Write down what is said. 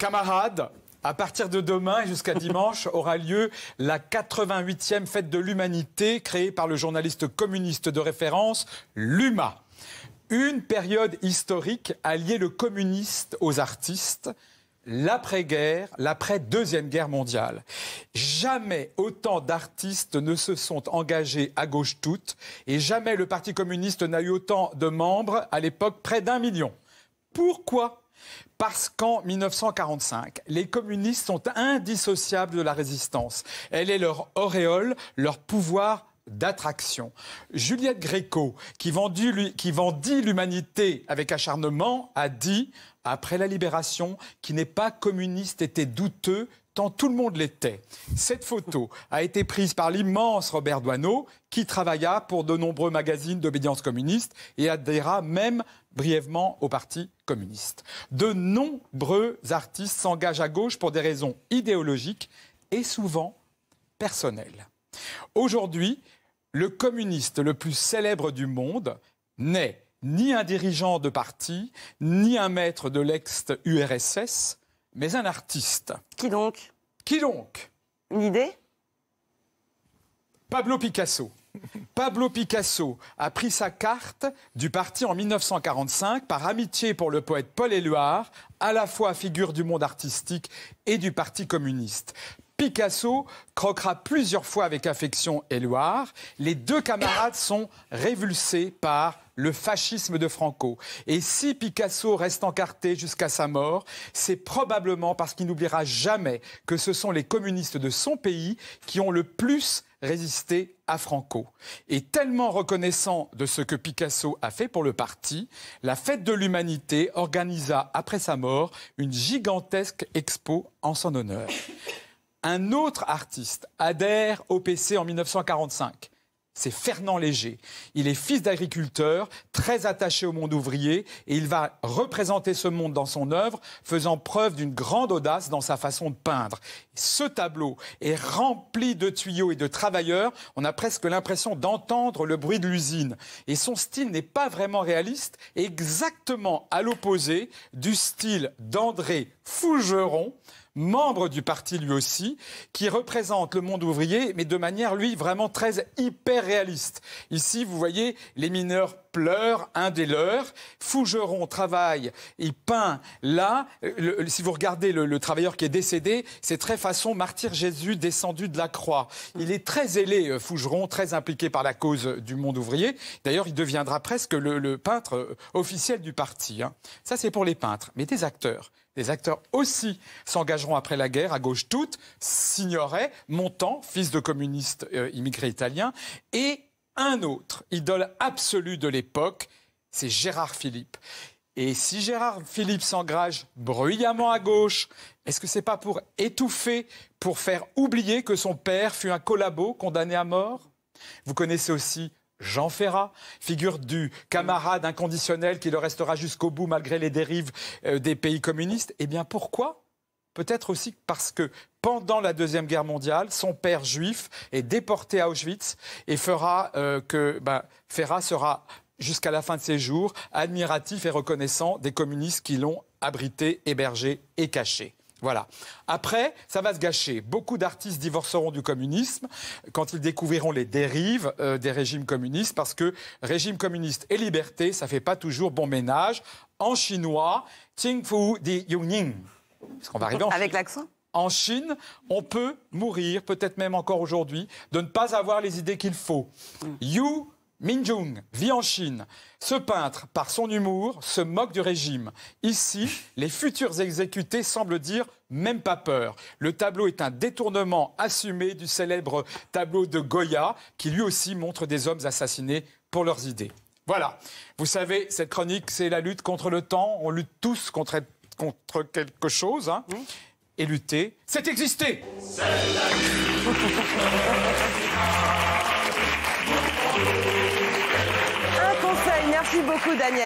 Camarades, à partir de demain et jusqu'à dimanche aura lieu la 88e fête de l'humanité créée par le journaliste communiste de référence, Luma. Une période historique a lié le communiste aux artistes, l'après-guerre, l'après-deuxième guerre mondiale. Jamais autant d'artistes ne se sont engagés à gauche toute et jamais le Parti communiste n'a eu autant de membres, à l'époque près d'1 million. Pourquoi ? Parce qu'en 1945, les communistes sont indissociables de la résistance. Elle est leur auréole, leur pouvoir d'attraction. Juliette Gréco, qui vendit l'humanité avec acharnement, a dit, après la libération, qui n'est pas communiste était douteux, tant tout le monde l'était. Cette photo a été prise par l'immense Robert Doisneau, qui travailla pour de nombreux magazines d'obédience communiste et adhéra même brièvement au Parti communiste. De nombreux artistes s'engagent à gauche pour des raisons idéologiques et souvent personnelles. Aujourd'hui, le communiste le plus célèbre du monde n'est ni un dirigeant de parti, ni un maître de l'ex-URSS, mais un artiste. Qui donc? Qui donc? Une idée? Pablo Picasso. Pablo Picasso a pris sa carte du parti en 1945 par amitié pour le poète Paul Éluard, à la fois figure du monde artistique et du Parti communiste. Picasso croquera plusieurs fois avec affection Éluard. Les deux camarades sont révulsés par le fascisme de Franco. Et si Picasso reste encarté jusqu'à sa mort, c'est probablement parce qu'il n'oubliera jamais que ce sont les communistes de son pays qui ont le plus résisté à Franco. Et tellement reconnaissant de ce que Picasso a fait pour le parti, la Fête de l'Humanité organisa, après sa mort, une gigantesque expo en son honneur. Un autre artiste adhère au PC en 1945. C'est Fernand Léger. Il est fils d'agriculteur, très attaché au monde ouvrier, et il va représenter ce monde dans son œuvre, faisant preuve d'une grande audace dans sa façon de peindre. Ce tableau est rempli de tuyaux et de travailleurs. On a presque l'impression d'entendre le bruit de l'usine. Et son style n'est pas vraiment réaliste, exactement à l'opposé du style d'André Fougeron, membre du parti lui aussi, qui représente le monde ouvrier, mais de manière, lui, vraiment très hyper réaliste. Ici, vous voyez, les mineurs pleurent, un des leurs. Fougeron travaille, il peint là. Si vous regardez le travailleur qui est décédé, c'est très façon martyr Jésus descendu de la croix. Il est très ailé, Fougeron, très impliqué par la cause du monde ouvrier. D'ailleurs, il deviendra presque le peintre officiel du parti. Hein. Ça, c'est pour les peintres. Mais des acteurs. Les acteurs aussi s'engageront après la guerre, à gauche toute, Signoret, Montand, fils de communiste immigré italien, et un autre, idole absolue de l'époque, c'est Gérard Philipe. Et si Gérard Philipe s'engage bruyamment à gauche, est-ce que c'est pas pour étouffer, pour faire oublier que son père fut un collabo condamné à mort? Vous connaissez aussi Jean Ferrat, figure du camarade inconditionnel qui le restera jusqu'au bout malgré les dérives des pays communistes. Eh bien, pourquoi? Peut-être aussi parce que pendant la Deuxième Guerre mondiale, son père juif est déporté à Auschwitz et fera que Ferrat sera, jusqu'à la fin de ses jours, admiratif et reconnaissant des communistes qui l'ont abrité, hébergé et caché. Voilà. Après, ça va se gâcher. Beaucoup d'artistes divorceront du communisme quand ils découvriront les dérives des régimes communistes, parce que régime communiste et liberté, ça fait pas toujours bon ménage. En chinois, Qing Fu Di Yuning. Parce qu'on va arriver en Avec Chine. l'accent? En Chine, on peut mourir, peut-être même encore aujourd'hui, de ne pas avoir les idées qu'il faut. Yu Minjung vit en Chine. Ce peintre, par son humour, se moque du régime. Ici, les futurs exécutés semblent dire même pas peur. Le tableau est un détournement assumé du célèbre tableau de Goya, qui lui aussi montre des hommes assassinés pour leurs idées. Voilà. Vous savez, cette chronique, c'est la lutte contre le temps. On lutte tous contre quelque chose. Hein. Oui. Et lutter, c'est exister. C'est la lutte. Un conseil, merci beaucoup Daniel.